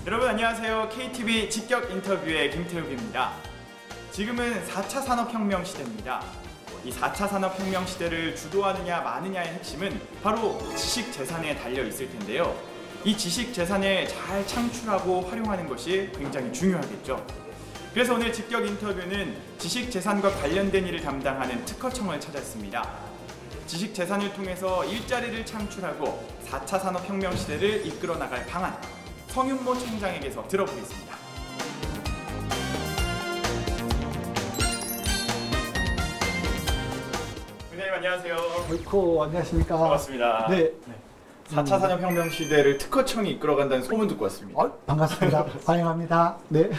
여러분 안녕하세요. KTV 직격 인터뷰의 김태욱입니다. 지금은 4차 산업혁명 시대입니다. 이 4차 산업혁명 시대를 주도하느냐 마느냐의 핵심은 바로 지식재산에 달려 있을 텐데요. 이 지식재산을 잘 창출하고 활용하는 것이 굉장히 중요하겠죠. 그래서 오늘 직격 인터뷰는 지식재산과 관련된 일을 담당하는 특허청을 찾았습니다. 지식재산을 통해서 일자리를 창출하고 4차 산업혁명 시대를 이끌어 나갈 방안, 성윤모 청장에게서 들어보겠습니다. 부장님 안녕하세요. 어이쿠, 안녕하십니까. 반갑습니다. 네. 4차 산업혁명 시대를 특허청이 이끌어간다는 소문 듣고 왔습니다. 반갑습니다. 환영합니다. 네.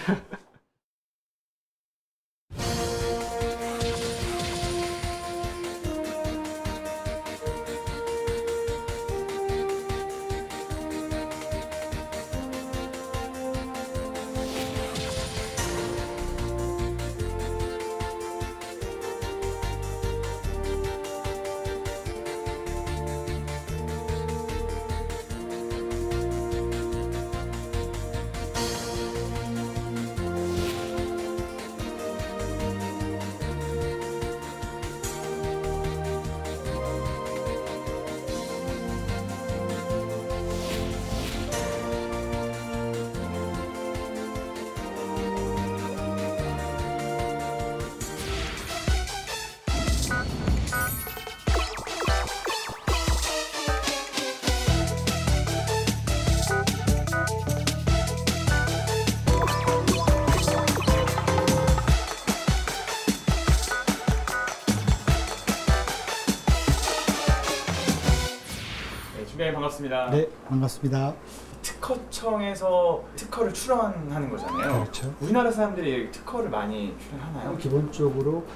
주장님 반갑습니다. 네, 반갑습니다. 특허청에서 특허를 출원하는 거잖아요. 그렇죠. 우리나라 사람들이 특허를 많이 출원하나요? 기본적으로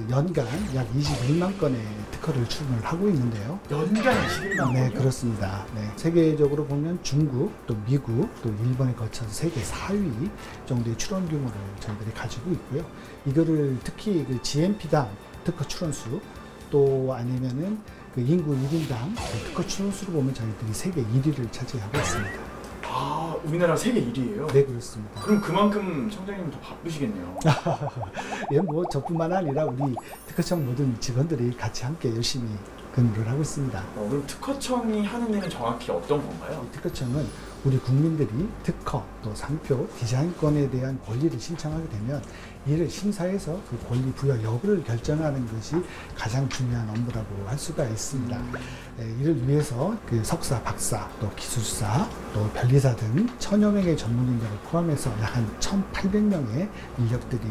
연간 약 21만 건의 특허를 출원을 하고 있는데요. 연간 21만 네, 건이요? 그렇습니다. 네. 세계적으로 보면 중국, 또 미국, 또 일본에 거쳐서 세계 4위 정도의 출원 규모를 저희들이 가지고 있고요. 이거를 특히 GMP당 특허 출원수, 또 아니면은 인구 1인당 특허 출원수로 보면 저희들이 세계 1위를 차지하고 있습니다. 아, 우리나라 세계 1위예요? 네, 그렇습니다. 그럼 그만큼 청장님 더 바쁘시겠네요. 예, 저뿐만 아니라 우리 특허청 모든 직원들이 같이 함께 열심히 근무를 하고 있습니다. 그럼 특허청이 하는 일은 정확히 어떤 건가요? 특허청은 우리 국민들이 특허, 또 상표, 디자인권에 대한 권리를 신청하게 되면 이를 심사해서 그 권리 부여 여부를 결정하는 것이 가장 중요한 업무라고 할 수가 있습니다. 이를 위해서 석사, 박사, 또 기술사, 또 변리사 등 1000여 명의 전문인들을 포함해서 약 한 1800명의 인력들이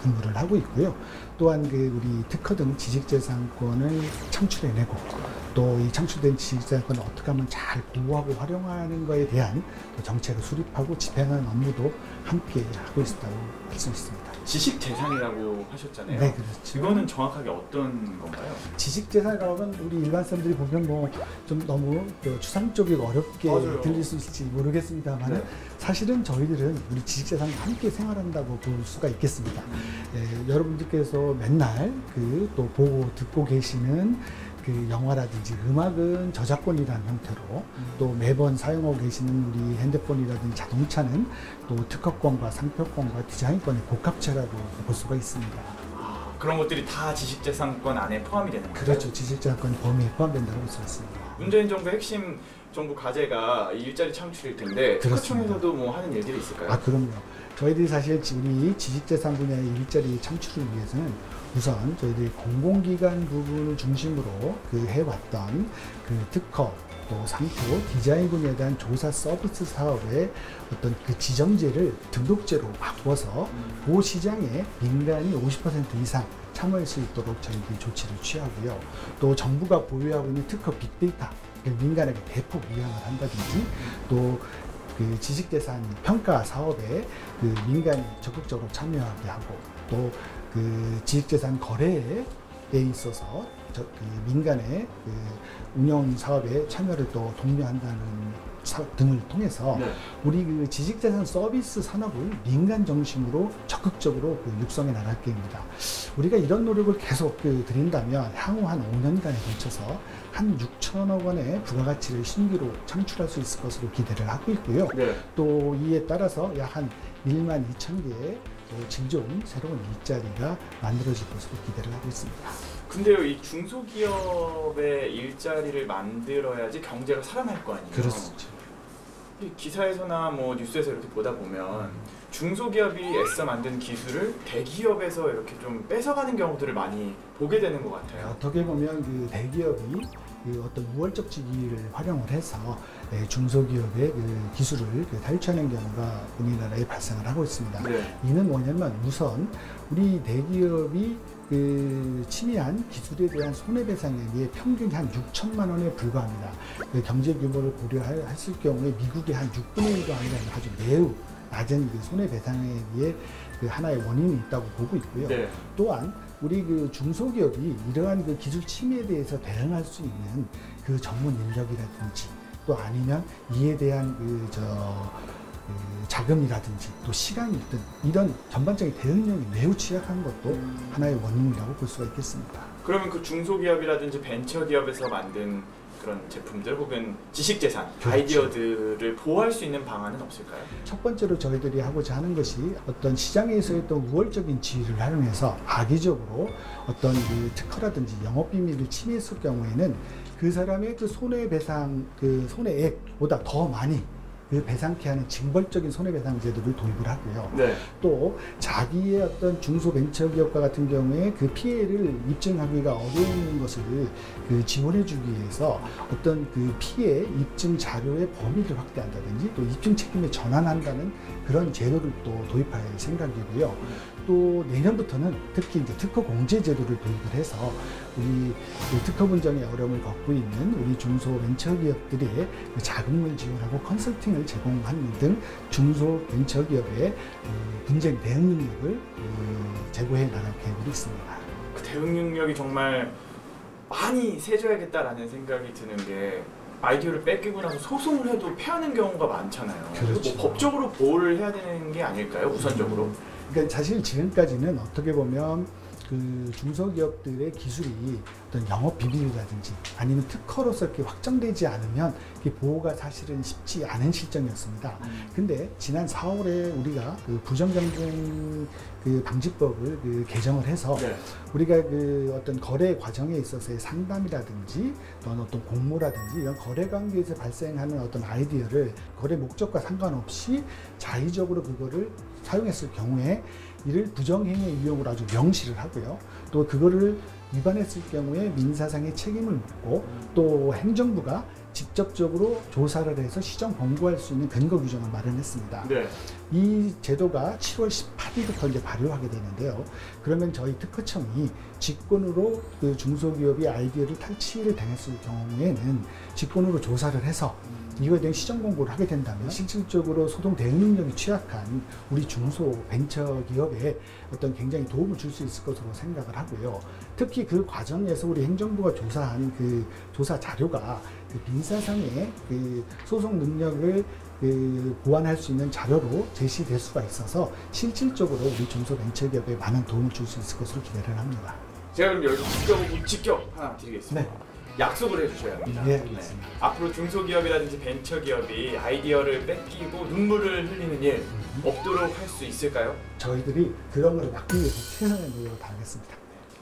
근무를 하고 있고요. 또한 우리 특허 등 지식재산권을 창출해내고 또 이 창출된 지식재산권을 어떻게 하면 잘 보호하고 활용하는 것에 대한 정책을 수립하고 집행하는 업무도 함께 하고 있다고 할 수 있습니다. 지식재산이라고 하셨잖아요. 네, 그렇죠. 이거는 정확하게 어떤 건가요? 지식재산이라고 하면 우리 일반 사람들이 보면 좀 너무 추상적이고 어렵게 맞아요. 들릴 수 있을지 모르겠습니다만 네. 사실은 저희들은 우리 지식재산과 함께 생활한다고 볼 수가 있겠습니다. 여러분들께서 맨날 또 보고 듣고 계시는 영화라든지 음악은 저작권이라는 형태로 또 매번 사용하고 계시는 우리 핸드폰이라든지 자동차는 또 특허권과 상표권과 디자인권의 복합체라고 볼 수가 있습니다. 아, 그런 것들이 다 지식재산권 안에 포함이 되는 거예요? 그렇죠. 지식재산권 범위에 포함된다고 볼 수 있습니다. 문재인 정부의 핵심 정부 과제가 일자리 창출일 텐데 특허청에서도 뭐 하는 일들이 있을까요? 그럼요. 저희들이 사실 우리 지식재산 분야의 일자리 창출을 위해서는 우선 저희들이 공공기관 부분을 중심으로 해왔던 특허, 또 상표, 디자인 분야에 대한 조사 서비스 사업의 어떤 지정제를 등록제로 바꿔서 그 시장에 민간이 50% 이상 참여할 수 있도록 저희들이 조치를 취하고요. 또 정부가 보유하고 있는 특허 빅데이터, 민간에게 대폭 이양을 한다든지 또 지식재산 평가 사업에 민간이 적극적으로 참여하게 하고 또 지식재산 거래에 있어서 민간의 운영 사업에 참여를 또 독려한다는 등을 통해서 네. 우리 지식재산 서비스 산업을 민간 중심으로 적극적으로 육성해 나갈 계획입니다. 우리가 이런 노력을 계속 드린다면 향후 한 5년간에 걸쳐서 한 6천억 원의 부가가치를 신규로 창출할 수 있을 것으로 기대를 하고 있고요. 네. 또 이에 따라서 약 한 1만 2천 개의 질 좋은 새로운 일자리가 만들어질 것으로 기대를 하고 있습니다. 근데요, 이 중소기업의 일자리를 만들어야지 경제가 살아날 거 아니에요? 그렇죠. 이 기사에서나 뭐 뉴스에서 이렇게 보다 보면 중소기업이 애써 만든 기술을 대기업에서 이렇게 좀 뺏어가는 경우들을 많이 보게 되는 것 같아요. 어떻게 보면 대기업이 어떤 우월적 지위를 활용을 해서 중소기업의 기술을 탈취하는 경우가 우리나라에 발생을 하고 있습니다. 네. 이는 뭐냐면 우선 우리 대기업이 침해한 기술에 대한 손해배상액이 평균 한 6천만 원에 불과합니다. 경제 규모를 고려했을 경우에 미국의 한 6분의 1도 아니라 아주 매우 낮은 손해배상액의 하나의 원인이 있다고 보고 있고요. 네. 또한 우리 중소기업이 이러한 기술 침해에 대해서 대응할 수 있는 전문 인력이라든지 또 아니면 이에 대한 자금이라든지 또 시간이 든 이런 전반적인 대응력이 매우 취약한 것도 하나의 원인이라고 볼 수가 있겠습니다. 그러면 그 중소기업이라든지 벤처기업에서 만든 그런 제품들 혹은 지식재산, 그렇죠. 아이디어들을 보호할 수 있는 방안은 없을까요? 첫 번째로 저희들이 하고자 하는 것이 어떤 시장에서의 또 우월적인 지위를 활용해서 악의적으로 어떤 특허라든지 영업비밀을 침해했을 경우에는 그 사람의 손해배상, 손해액보다 더 많이 배상케 하는 징벌적인 손해배상 제도를 도입을 하고요. 네. 또 자기의 어떤 중소벤처기업과 같은 경우에 피해를 입증하기가 어려운 것을 지원해 주기 위해서 어떤 피해 입증 자료의 범위를 확대한다든지 또 입증 책임을 전환한다는 그런 제도를 또 도입할 생각이고요. 또 내년부터는 특히 특허 공제 제도를 도입을 해서 우리 특허 분쟁의 어려움을 겪고 있는 우리 중소벤처기업들의 자금을 지원하고 컨설팅을 제공하는 등 중소벤처기업의 분쟁 대응 능력을 제고해 나갈 계획으로 있습니다. 그 대응 능력이 정말 많이 세져야겠다라는 생각이 드는 게 아이디어를 뺏기고 나서 소송을 해도 패하는 경우가 많잖아요. 그렇죠. 뭐 법적으로 보호를 해야 되는 게 아닐까요? 우선적으로. 그러니까 사실 지금까지는 어떻게 보면 중소기업들의 기술이 어떤 영업 비밀이라든지 아니면 특허로서 이렇게 확정되지 않으면 보호가 사실은 쉽지 않은 실정이었습니다. 근데 지난 4월에 우리가 부정경쟁 방지법을 개정을 해서 네. 우리가 어떤 거래 과정에 있어서의 상담이라든지 또는 어떤 공모라든지 이런 거래 관계에서 발생하는 어떤 아이디어를 거래 목적과 상관없이 자의적으로 그거를 사용했을 경우에 이를 부정행위의 위험으로 아주 명시를 하고요. 또 그거를 위반했을 경우에 민사상의 책임을 묻고 또 행정부가 직접적으로 조사를 해서 시정 권고할 수 있는 근거 규정을 마련했습니다. 네. 이 제도가 7월 18일부터 이제 발효하게 되는데요. 그러면 저희 특허청이 직권으로 중소기업이 아이디어를 탈취를 당했을 경우에는 직권으로 조사를 해서 이거에 대한 시정 공고를 하게 된다면 실질적으로 소송 대응 능력이 취약한 우리 중소벤처기업에 어떤 굉장히 도움을 줄 수 있을 것으로 생각을 하고요. 특히 그 과정에서 우리 행정부가 조사한 조사 자료가 민사상의 소송 능력을 보완할 수 있는 자료로 제시될 수가 있어서 실질적으로 우리 중소벤처기업에 많은 도움을 줄 수 있을 것으로 기대를 합니다. 제가 그럼 여기서 직접 하나 드리겠습니다. 네. 약속을 해주셔야 합니다. 네, 알겠습니다. 네. 앞으로 중소기업이라든지 벤처기업이 아이디어를 뺏기고 눈물을 흘리는 일 없도록 할 수 있을까요? 저희들이 그런 걸 막기 위해서 최선의 노력을 다하겠습니다.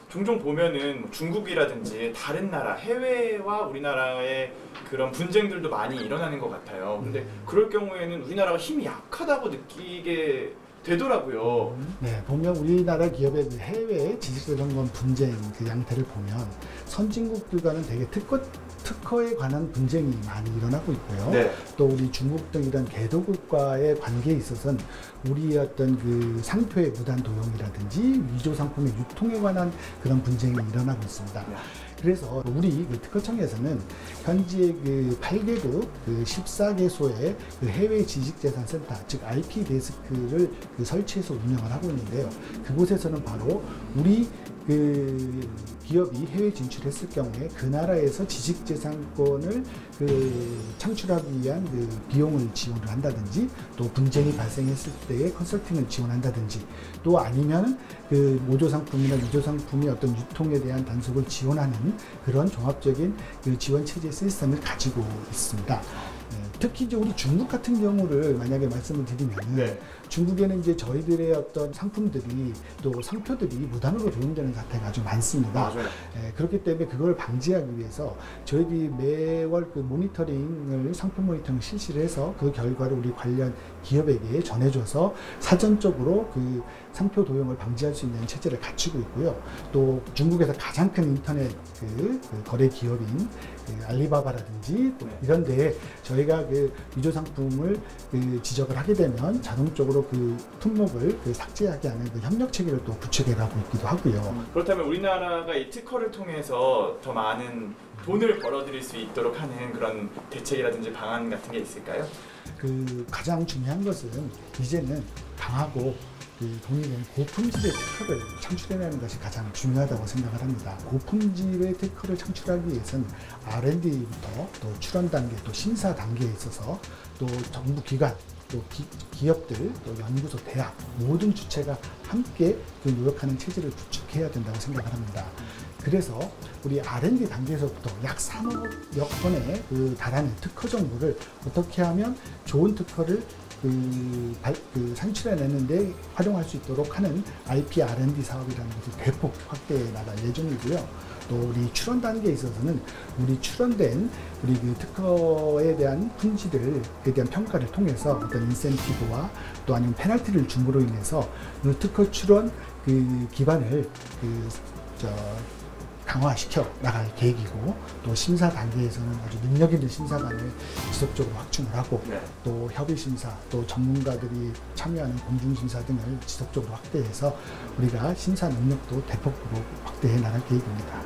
종종 보면은 중국이라든지 다른 나라, 해외와 우리나라의 그런 분쟁들도 많이 일어나는 것 같아요. 근데 그럴 경우에는 우리나라가 힘이 약하다고 느끼게 되더라고요. 네, 보면 우리나라 기업의 해외 지식재산 분쟁 양태를 보면 선진국들과는 되게 특허에 관한 분쟁이 많이 일어나고 있고요. 네. 또 우리 중국 등 이런 개도국과의 관계에 있어서는 우리의 어떤 상표의 무단 도용이라든지 위조 상품의 유통에 관한 그런 분쟁이 일어나고 있습니다. 네. 그래서 우리 특허청에서는 현재 8개국 14개소의 해외 지식재산센터, 즉 IP 데스크를 설치해서 운영을 하고 있는데요. 그곳에서는 바로 우리 그 기업이 해외 진출했을 경우에 그 나라에서 지식재산권을 창출하기 위한 비용을 지원을 한다든지, 또 분쟁이 발생했을 때의 컨설팅을 지원한다든지, 또 아니면 모조 상품이나 미조 상품의 어떤 유통에 대한 단속을 지원하는 그런 종합적인 지원 체제 시스템을 가지고 있습니다. 특히 이제 우리 중국 같은 경우를 만약에 말씀을 드리면, 중국에는 이제 저희들의 어떤 상품들이 또 상표들이 무단으로 도용되는 사태가 아주 많습니다. 그렇기 때문에 그걸 방지하기 위해서 저희들이 매월 모니터링을, 상품 모니터링을 실시를 해서 그 결과를 우리 관련 기업에게 전해줘서 사전적으로 상표 도용을 방지할 수 있는 체제를 갖추고 있고요. 또 중국에서 가장 큰 인터넷 거래 기업인 알리바바라든지 또 이런 데에 저희가 위조 상품을 지적을 하게 되면 자동적으로 품목을 삭제하게 하는 협력 체계를 또 구축해 가고 있기도 하고요. 그렇다면 우리나라가 이 특허를 통해서 더 많은 돈을 벌어들일 수 있도록 하는 그런 대책이라든지 방안 같은 게 있을까요? 가장 중요한 것은 이제는 강하고 돈이 되는 고품질의 특허를 창출해내는 것이 가장 중요하다고 생각을 합니다. 고품질의 특허를 창출하기 위해서는 R&D부터 또 출원 단계, 또 심사 단계에 있어서 또 정부 기관, 또 기업들, 또 연구소, 대학 모든 주체가 함께 노력하는 체제를 구축해야 된다고 생각을 합니다. 그래서 우리 R&D 단계에서부터 약 3억여 건에 달하는 특허 정보를 어떻게 하면 좋은 특허를 산출해내는데 활용할 수 있도록 하는 IP R&D 사업이라는 것을 대폭 확대해 나갈 예정이고요. 또 우리 출원 단계에 있어서는 우리 출원된 특허에 대한 품질에 대한 평가를 통해서 어떤 인센티브와 또 아니면 페널티를 줌으로 인해서 특허 출원 기반을 강화시켜 나갈 계획이고, 또 심사 단계에서는 아주 능력 있는 심사관을 지속적으로 확충을 하고, 또 협의 심사, 또 전문가들이 참여하는 공중 심사 등을 지속적으로 확대해서 우리가 심사 능력도 대폭으로 확대해 나갈 계획입니다.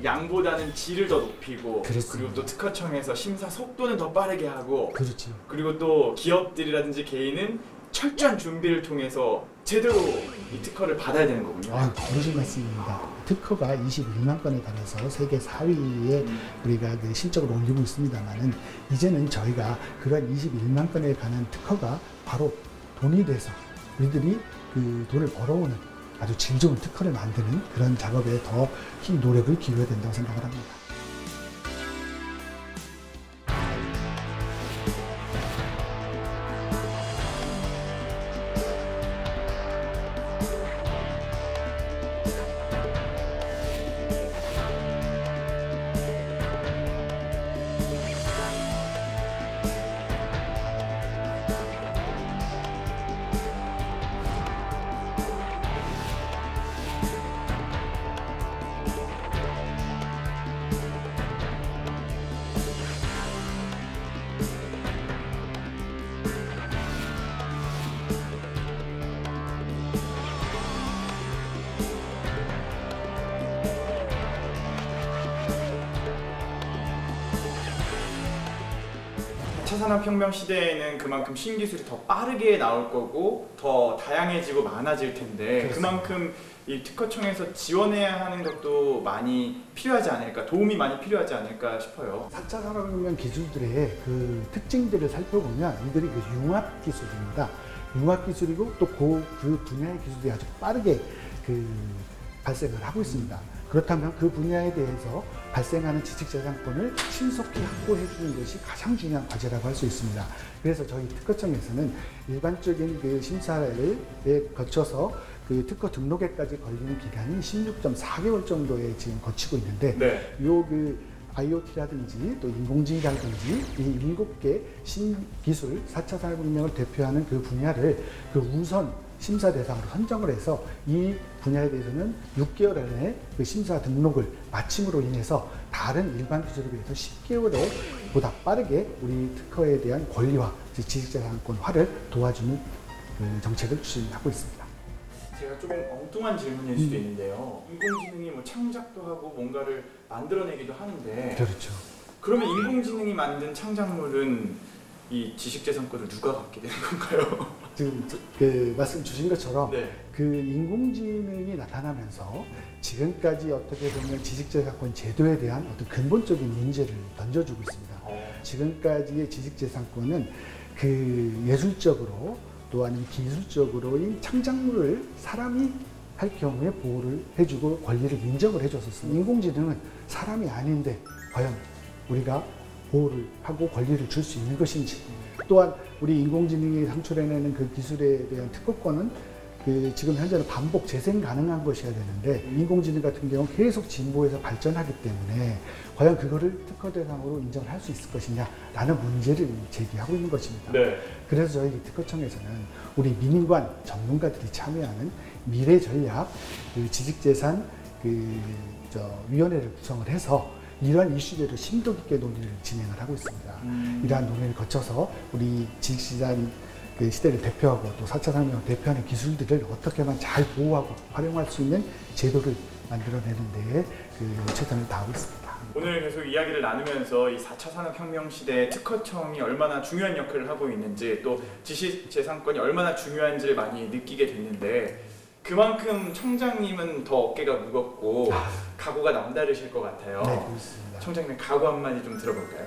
양보다는 질을 더 높이고, 그렇습니다. 그리고 또 특허청에서 심사 속도는 더 빠르게 하고, 그렇지. 그리고 또 기업들이라든지 개인은 철저한 준비를 통해서 제대로 이 특허를 받아야 되는 거군요. 그러신 말씀입니다. 특허가 21만 건에 달해서 세계 4위에 우리가 실적을 올리고 있습니다만은, 이제는 저희가 그런 21만 건에 관한 특허가 바로 돈이 돼서 우리들이 돈을 벌어오는 아주 질 좋은 특허를 만드는 그런 작업에 더 노력을 기울여야 된다고 생각을 합니다. 차산업혁명 시대에는 그만큼 신기술이 더 빠르게 나올 거고 더 다양해지고 많아질 텐데, 그만큼 이 특허청에서 지원해야 하는 것도 많이 필요하지 않을까, 도움이 많이 필요하지 않을까 싶어요. 4차 산업혁명 기술들의 특징들을 살펴보면 이들이 융합 기술입니다. 융합 기술이고 또 그 분야의 기술이 아주 빠르게 발생을 하고 있습니다. 그렇다면 그 분야에 대해서 발생하는 지식재산권을 신속히 확보해 주는 것이 가장 중요한 과제라고 할 수 있습니다. 그래서 저희 특허청에서는 일반적인 심사를 거쳐서 특허 등록에까지 걸리는 기간이 16.4개월 정도에 지금 거치고 있는데, IoT라든지 또 인공지능이라든지 이 7개 신기술 4차 산업혁명을 대표하는 그 분야를 우선 심사 대상으로 선정을 해서 이 분야에 대해서는 6개월 안에 심사 등록을 마침으로 인해서 다른 일반 기술에 비해서 10개월에 보다 빠르게 우리 특허에 대한 권리화, 지식재산권화를 도와주는 정책을 추진하고 있습니다. 제가 조금 엉뚱한 질문일 수도 있는데요. 인공지능이 창작도 하고 뭔가를 만들어내기도 하는데, 그렇죠. 그러면 인공지능이 만든 창작물은 이 지식재산권을 누가 갖게 되는 건가요? 지금 그 말씀 주신 것처럼 네. 그 인공지능이 나타나면서 지금까지 어떻게 보면 지식재산권 제도에 대한 어떤 근본적인 문제를 던져주고 있습니다. 지금까지의 지식재산권은 그 예술적으로 또 아니면 기술적으로 이 창작물을 사람이 할 경우에 보호를 해주고 권리를 인정을 해줬었습니다. 인공지능은 사람이 아닌데 과연 우리가 보호를 하고 권리를 줄 수 있는 것인지, 또한 우리 인공지능이 창출해내는 그 기술에 대한 특허권은 그 지금 현재는 반복 재생 가능한 것이어야 되는데, 인공지능 같은 경우는 계속 진보해서 발전하기 때문에 과연 그거를 특허 대상으로 인정을 할 수 있을 것이냐라는 문제를 제기하고 있는 것입니다. 네. 그래서 저희 특허청에서는 우리 민관 전문가들이 참여하는 미래 전략 그 지식재산 위원회를 구성을 해서 이러한 이슈들을 심도 깊게 논의를 진행을 하고 있습니다. 이러한 논의를 거쳐서 우리 지식재산 그 시대를 대표하고 또 4차 산업을 대표하는 기술들을 어떻게만 잘 보호하고 활용할 수 있는 제도를 만들어내는 데에 그 최선을 다하고 있습니다. 오늘 계속 이야기를 나누면서 이 4차 산업혁명 시대에 특허청이 얼마나 중요한 역할을 하고 있는지, 또 지식재산권이 얼마나 중요한지를 많이 느끼게 됐는데, 그만큼 청장님은 더 어깨가 무겁고 각오가 남다르실 것 같아요. 네, 그렇습니다. 청장님 각오 한마디 좀 들어볼까요?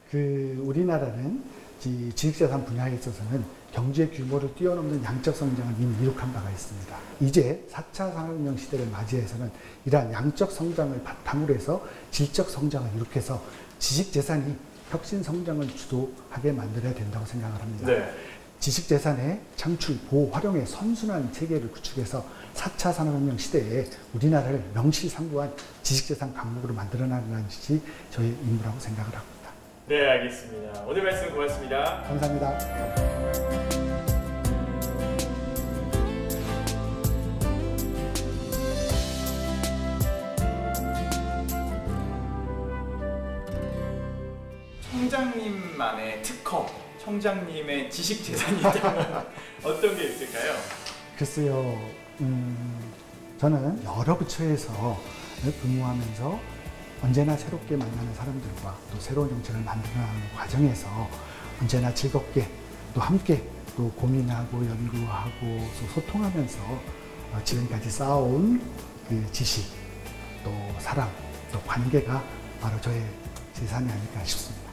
그 우리나라는 지식재산 분야에 있어서는 경제 규모를 뛰어넘는 양적 성장을 이미 이룩한 바가 있습니다. 이제 4차 산업혁명 시대를 맞이해서는 이러한 양적 성장을 바탕으로 해서 질적 성장을 이룩해서 지식재산이 혁신 성장을 주도하게 만들어야 된다고 생각을 합니다. 네. 지식재산의 창출, 보호, 활용의 선순환 체계를 구축해서 4차 산업혁명 시대에 우리나라를 명실상부한 지식재산 강국으로 만들어나가는 것이 저의 임무라고 생각을 합니다. 네, 알겠습니다. 오늘 말씀 고맙습니다. 감사합니다. 청장님만의 특허, 청장님의 지식재산이 있다면 어떤 게 있을까요? 글쎄요, 저는 여러 부처에서 근무하면서 언제나 새롭게 만나는 사람들과 또 새로운 정책을 만들어가는 과정에서 언제나 즐겁게 또 함께 또 고민하고 연구하고 또 소통하면서 지금까지 쌓아온 그 지식 또 사람 또 관계가 바로 저의 재산이 아닐까 싶습니다.